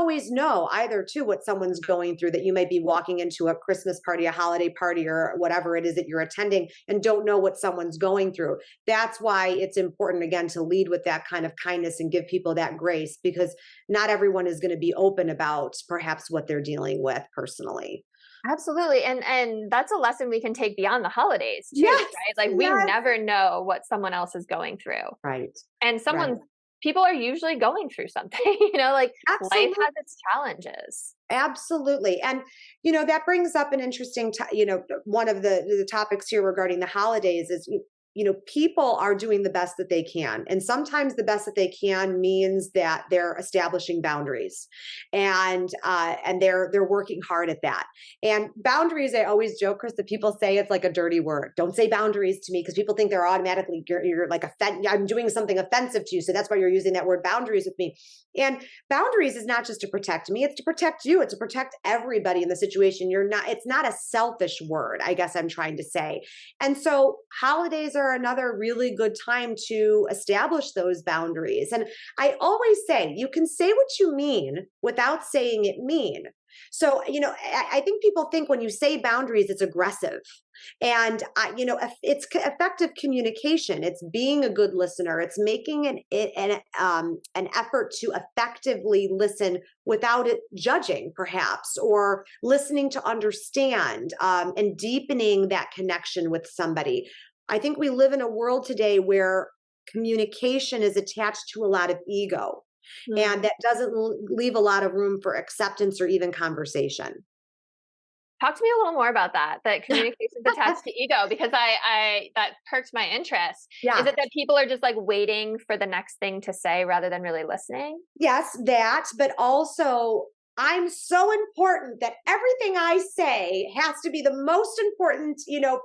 always know either too what someone's going through, that you might be walking into a Christmas party, a holiday party, or whatever it is that you're attending, and don't know what someone's going through. That's why it's important, again, to lead with that kind of kindness and give people that grace, because not everyone is going to be open about perhaps what they're dealing with personally. Absolutely. And that's a lesson we can take beyond the holidays too, Yes, right? Like we yes. never know what someone else is going through. Right, And right. people are usually going through something, like life Absolutely. has its challenges. Absolutely. And, that brings up an interesting, one of the topics here regarding the holidays is, people are doing the best that they can. And sometimes the best that they can means that they're establishing boundaries, and they're working hard at that. And boundaries, I always joke, Kris, that people say it's like a dirty word. Don't say boundaries to me, because people think they're automatically, you're like, I'm doing something offensive to you. So that's why you're using that word boundaries with me. And boundaries is not just to protect me, it's to protect you, it's to protect everybody in the situation. It's not a selfish word, I guess I'm trying to say. And so holidays are another really good time to establish those boundaries. And I always say, you can say what you mean without saying it mean. So, I think people think when you say boundaries, it's aggressive. And, it's effective communication. It's being a good listener. It's making an effort to effectively listen without it judging, perhaps, or listening to understand, and deepening that connection with somebody. I think we live in a world today where communication is attached to a lot of ego, and Hmm. that doesn't leave a lot of room for acceptance or even conversation. Talk to me a little more about that communication's attached to ego, because I that perked my interest. Is Yeah. it that people are just like waiting for the next thing to say rather than really listening? Yes, that, but also I'm so important that everything I say has to be the most important,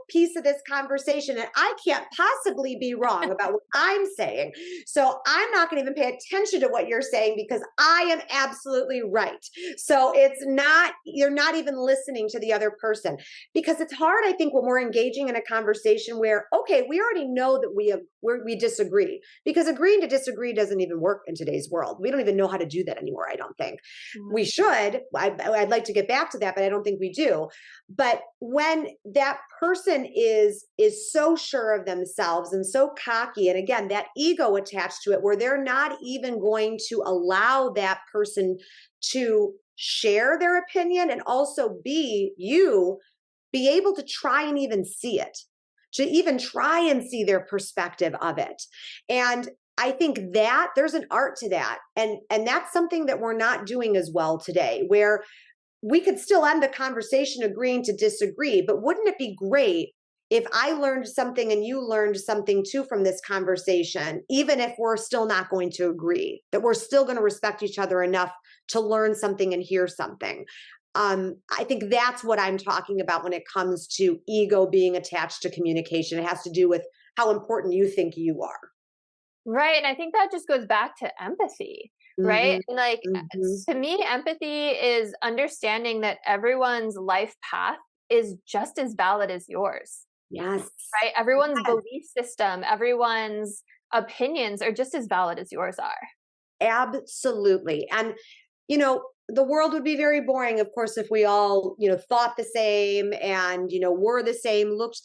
piece of this conversation. And I can't possibly be wrong about what I'm saying. So I'm not going to even pay attention to what you're saying, because I am absolutely right. So you're not even listening to the other person, because it's hard, I think, when we're engaging in a conversation where, okay, we already know that we disagree, because agreeing to disagree doesn't even work in today's world. We don't even know how to do that anymore, I don't think. We should. I'd like to get back to that, but I don't think we do. But when that person is so sure of themselves and so cocky, and again, that ego attached to it, where they're not even going to allow that person to share their opinion, and also be able to try and even see it, to even try and see their perspective of it. And I think that there's an art to that. And that's something that we're not doing as well today, where we could still end the conversation agreeing to disagree, but wouldn't it be great if I learned something and you learned something too from this conversation, even if we're still not going to agree, that we're still going to respect each other enough to learn something and hear something. I think that's what I'm talking about when it comes to ego being attached to communication. It has to do with how important you think you are. Right, and I think that just goes back to empathy, right? Mhm, And, like, mhm. to me, empathy is understanding that everyone's life path is just as valid as yours, Yes. right? Everyone's Yes, belief system, everyone's opinions are just as valid as yours are. absolutely. And, the world would be very boring, of course, if we all, thought the same, and, were the same, looked